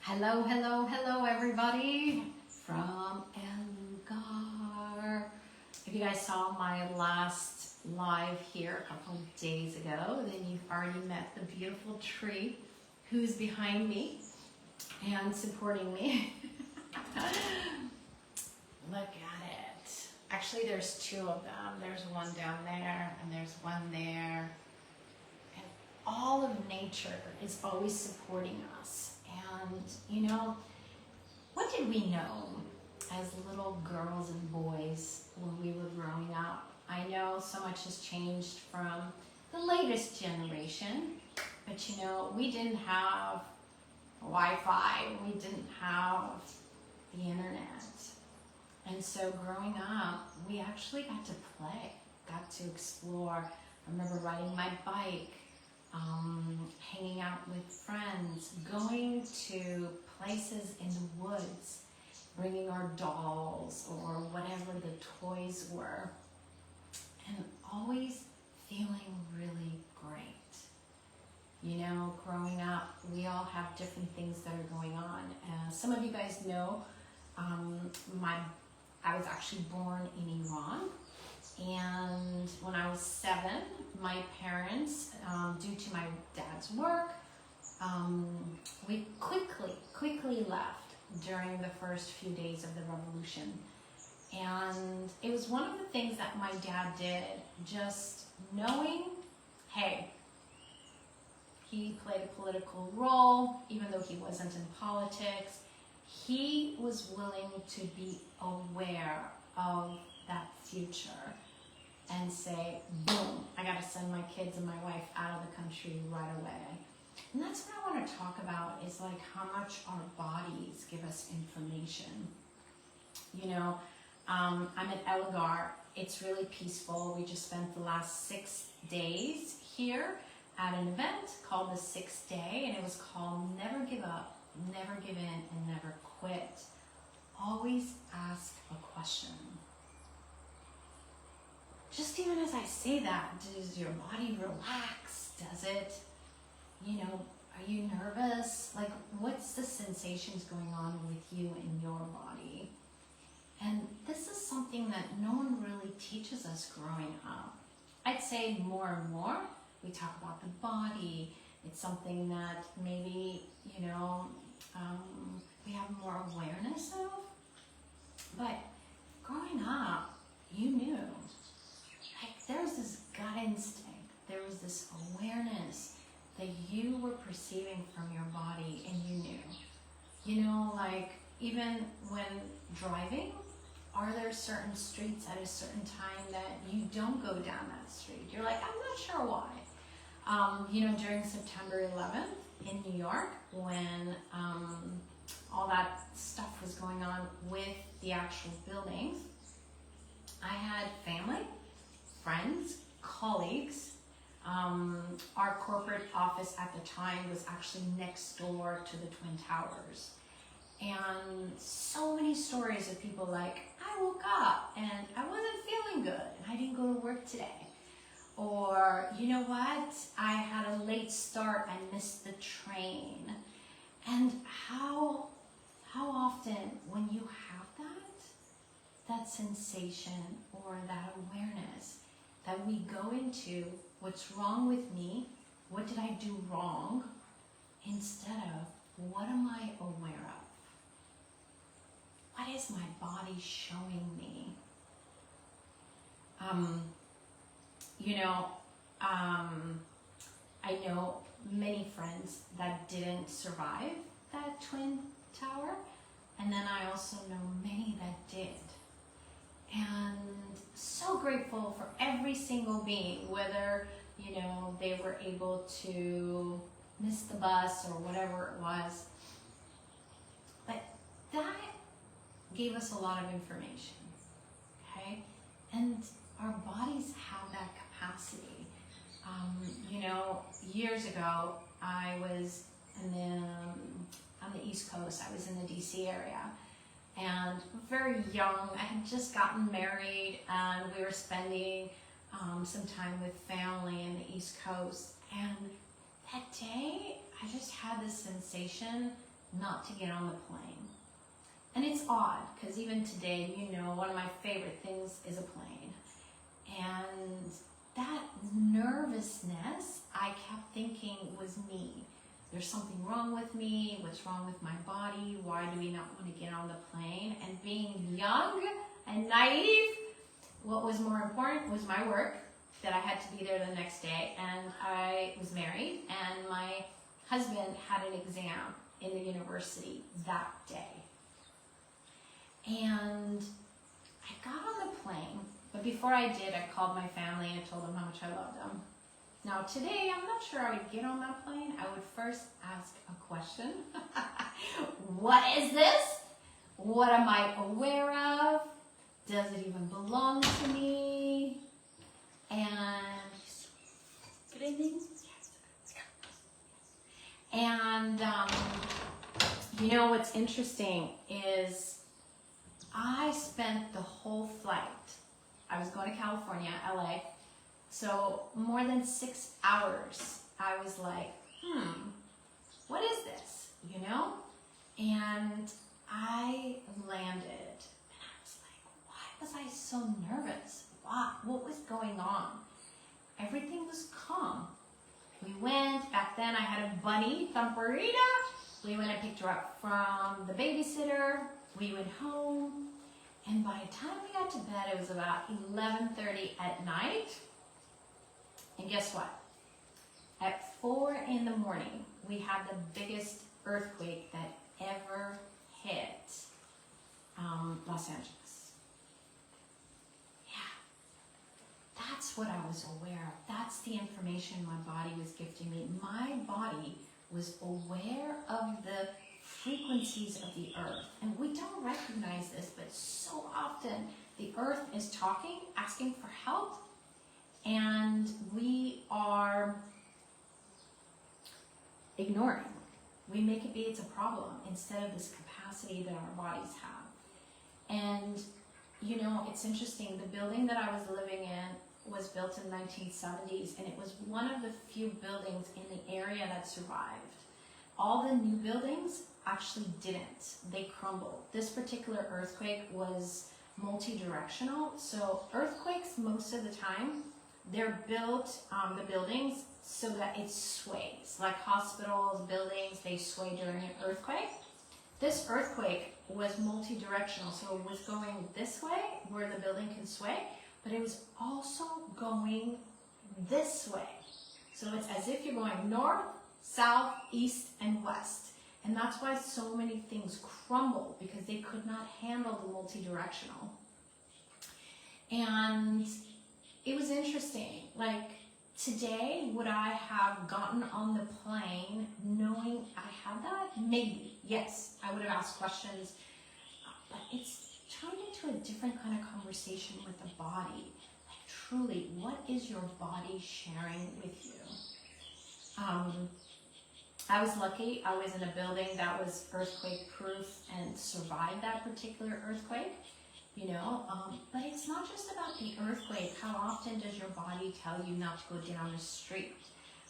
Hello, hello, hello, everybody from Elgar. If you guys saw my last live here a couple of days ago, then you've already met the beautiful tree who's behind me and supporting me. Look at it. Actually, there's two of them. There's one down there and there's one there. And all of nature is always supporting us. And, you know, what did we know as little girls and boys when we were growing up? I know so much has changed from the latest generation, but, you know, we didn't have Wi-Fi, we didn't have the internet. And so growing up, we actually got to play, got to explore. I remember riding my bike, hanging out with friends, going to places in the woods, bringing our dolls or whatever the toys were, and always feeling really great. You know, growing up, we all have different things that are going on. Some of you guys know I was actually born in Iran. And when I was 7, my parents, due to my dad's work, we quickly left during the first few days of the revolution. And it was one of the things that my dad did, just knowing, hey, he played a political role, even though he wasn't in politics. He was willing to be aware of that future and say, boom, I gotta send my kids and my wife out of the country right away. And that's what I want to talk about, is like how much our bodies give us information. You know, I'm at Elgar. It's really peaceful. We just spent the last 6 days here at an event called the 6th Day, and it was called Never Give Up, Never Give In, and Never Quit. Always ask a question. Just even as I say that, does your body relax? Does it, you know, are you nervous? Like, what's the sensations going on with you in your body? And this is something that no one really teaches us growing up. I'd say more and more, we talk about the body. It's something that maybe, you know, we have more awareness of. But growing up, you knew. Like, there was this gut instinct. There was this awareness that you were perceiving from your body, and you knew. You know, like, even when driving, are there certain streets at a certain time that you don't go down that street? You're like, I'm not sure why. You know, during September 11th in New York, when all that stuff was going on with the actual buildings, I had family, friends, colleagues. Our corporate office at the time was actually next door to the Twin Towers. And so many stories of people like, I woke up and I wasn't feeling good and I didn't go to work today. Or, you know what, I had a late start, I missed the train. And how often when you have that sensation or that awareness, that we go into what's wrong with me, what did I do wrong, instead of what am I aware of? What is my body showing me? You know, I know many friends that didn't survive that Twin Tower, and then I also know many that did. And so grateful for every single being, whether, you know, they were able to miss the bus or whatever it was. But that gave us a lot of information, okay? And our bodies have that capacity. You know, years ago, I was on the East Coast. I was in the DC area, and very young. I had just gotten married, and we were spending some time with family in the East Coast. And that day, I just had this sensation not to get on the plane. And it's odd, because even today, you know, one of my favorite things is a plane. And that nervousness, I kept thinking was me. There's something wrong with me. What's wrong with my body? Why do we not want to get on the plane? And being young and naive, what was more important was my work, that I had to be there the next day. And I was married, and my husband had an exam in the university that day. And I got on the plane, but before I did, I called my family and I told them how much I loved them. Now today, I'm not sure I would get on that plane. I would first ask a question. What is this? What am I aware of? Does it even belong to me? And good evening. And you know what's interesting is I spent the whole flight. I was going to California, LA. So more than 6 hours. I was like, what is this? You know? And I landed. And I was like, why was I so nervous? What was going on? Everything was calm. We went, back then I had a bunny, Thumperita. We went and picked her up from the babysitter. We went home. And by the time we got to bed, it was about 11:30 at night. And guess what? At 4 in the morning, we had the biggest earthquake that ever hit Los Angeles. Yeah, that's what I was aware of. That's the information my body was gifting me. My body was aware of the frequencies of the earth. And we don't recognize this, but so often the earth is talking, asking for help, and we are ignoring. We make it be it's a problem instead of this capacity that our bodies have. And you know, it's interesting, the building that I was living in was built in the 1970s, and it was one of the few buildings in the area that survived. All the new buildings actually didn't. They crumbled. This particular earthquake was multi-directional. So earthquakes, most of the time, they're built, the buildings, so that it sways. Like hospitals, buildings, they sway during an earthquake. This earthquake was multi-directional, so it was going this way, where the building can sway, but it was also going this way. So it's as if you're going north, south, east, and west. And that's why so many things crumbled, because they could not handle the multi-directional. And it was interesting. Like today, would I have gotten on the plane knowing I had that? Maybe, yes. I would have asked questions. But it's turned into a different kind of conversation with the body. Like truly, what is your body sharing with you? I was lucky. I was in a building that was earthquake proof and survived that particular earthquake, you know. But it's not just about the earthquake. How often does your body tell you not to go down the street?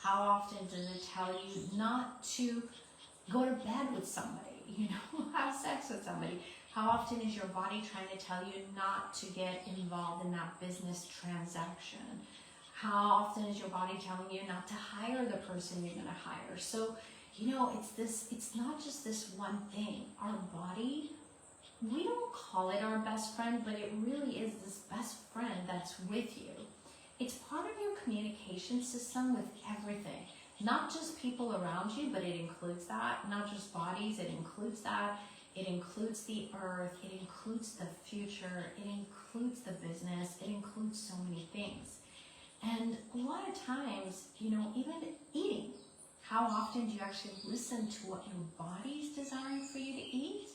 How often does it tell you not to go to bed with somebody, you know, have sex with somebody? How often is your body trying to tell you not to get involved in that business transaction? How often is your body telling you not to hire the person you're going to hire? So, you know, it's not just this one thing. Our body, we don't call it our best friend, but it really is this best friend that's with you. It's part of your communication system with everything. Not just people around you, but it includes that. Not just bodies, it includes that. It includes the earth. It includes the future. It includes the business. It includes so many things. And a lot of times, you know, even eating, how often do you actually listen to what your body's desiring for you to eat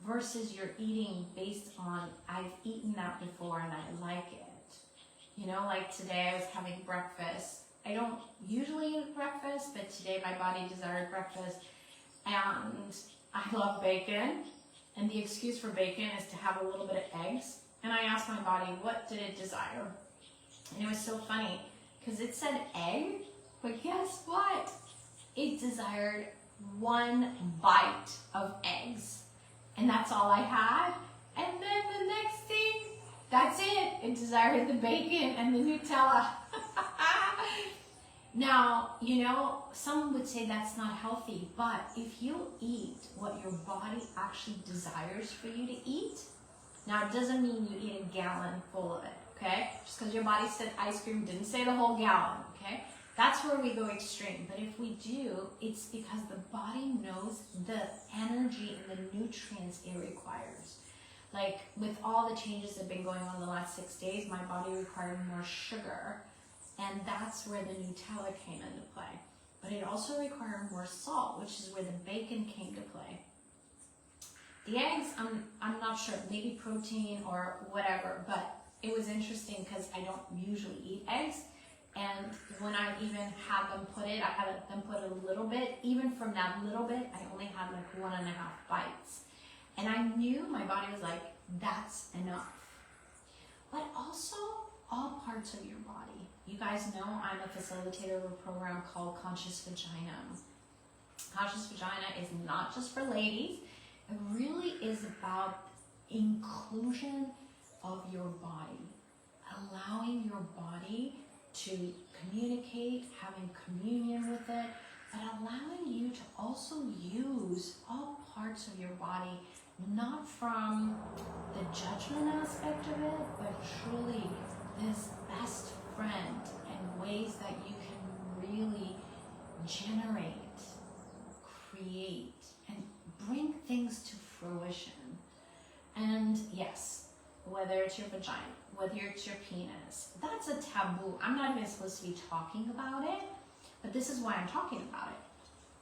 versus you're eating based on, I've eaten that before and I like it. You know, like today I was having breakfast. I don't usually eat breakfast, but today my body desired breakfast. And I love bacon. And the excuse for bacon is to have a little bit of eggs. And I asked my body, what did it desire? And it was so funny because it said egg, but guess what? It desired one bite of eggs. And that's all I had. And then the next thing, that's it. It desired the bacon and the Nutella. Now, you know, some would say that's not healthy, but if you eat what your body actually desires for you to eat, now it doesn't mean you eat a gallon full of it, okay? Just because your body said ice cream didn't say the whole gallon, okay? That's where we go extreme. But if we do, it's because the body knows the energy and the nutrients it requires. Like with all the changes that have been going on the last 6 days, my body required more sugar. And that's where the Nutella came into play. But it also required more salt, which is where the bacon came to play. The eggs, I'm not sure, maybe protein or whatever, but it was interesting because I don't usually eat eggs. And when I even had them put it, I had them put a little bit. Even from that little bit, I only had like 1.5 bites. And I knew my body was like, that's enough. But also, all parts of your body. You guys know I'm a facilitator of a program called Conscious Vagina. Conscious Vagina is not just for ladies. It really is about inclusion of your body. Allowing your body to communicate, having communion with it, but allowing you to also use all parts of your body, not from the judgment aspect of it, but truly this best friend and ways that you can really generate, create, and bring things to fruition. And yes, whether it's your vagina, whether it's your penis, that's a taboo. I'm not even supposed to be talking about it, but this is why I'm talking about it.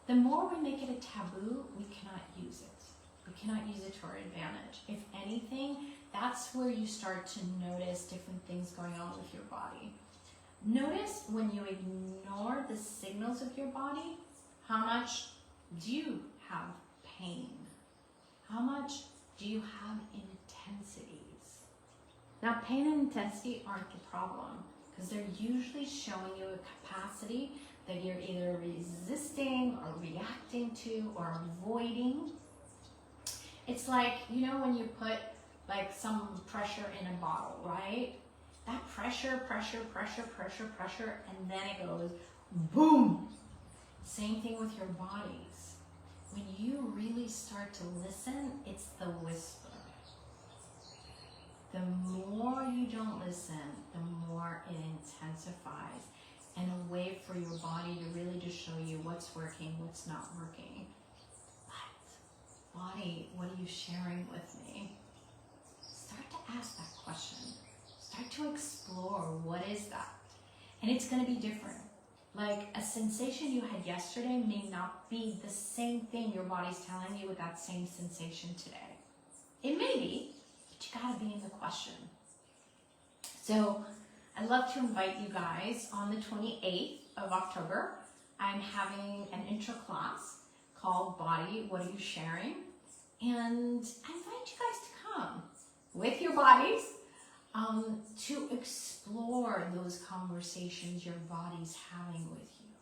The more we make it a taboo, we cannot use it. We cannot use it to our advantage. If anything, that's where you start to notice different things going on with your body. Notice when you ignore the signals of your body, how much do you have pain? How much do you have intensities? Now, pain and intensity aren't the problem because they're usually showing you a capacity that you're either resisting or reacting to or avoiding. It's like, you know, when you put like some pressure in a bottle, right? That pressure, and then it goes boom. Same thing with your bodies. When you really start to listen, it's the whisper. The more you don't listen, the more it intensifies, and a way for your body to really just show you what's working, what's not working. But body, what are you sharing with me? Start to ask that question. Start to explore, what is that? And it's going to be different. Like a sensation you had yesterday may not be the same thing your body's telling you with that same sensation today. It may be, but you got to be in the question. So I'd love to invite you guys on the 28th of October. I'm having an intro class called Body, What Are You Sharing? And I invite you guys to come with your bodies to explore those conversations your body's having with you.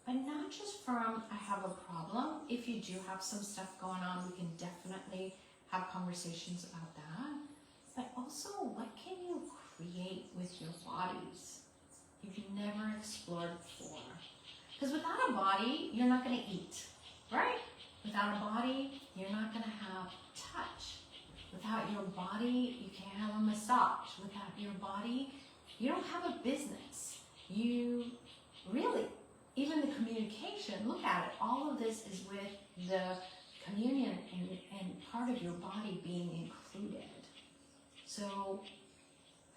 But not just from, I have a problem. If you do have some stuff going on, we can definitely have conversations about that. But also, what can you create with your bodies you've never explored before? Because without a body, you're not going to eat, right? Without a body, you're not going to have touch. Without your body, you can't have a massage. Without your body, you don't have a business. You really, even the communication, look at it. All of this is with the communion and part of your body being included. So,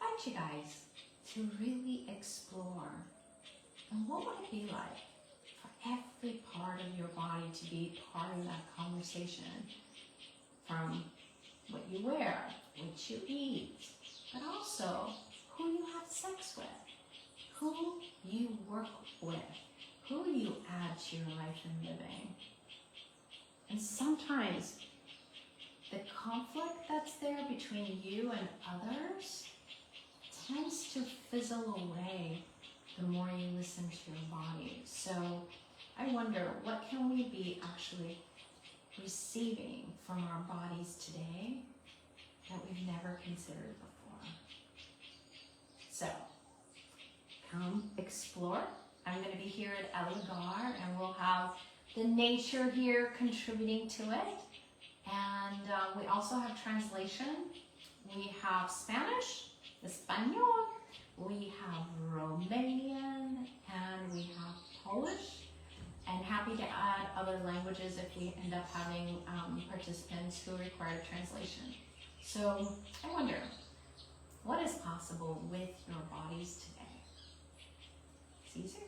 I invite you guys to really explore. And what would it be like for every part of your body to be part of that conversation? From what you wear, what you eat, but also who you have sex with, who you work with, who you add to your life and living. And sometimes the conflict that's there between you and others tends to fizzle away the more you listen to your body. So I wonder, what can we be actually receiving from our bodies today that we've never considered before? So, come explore. I'm going to be here at El Lugar, and we'll have the nature here contributing to it. And we also have translation. We have Spanish, Espanol, we have Romanian, and we have Polish. And happy to add other languages if we end up having participants who require translation. So I wonder, what is possible with your bodies today? Caesar?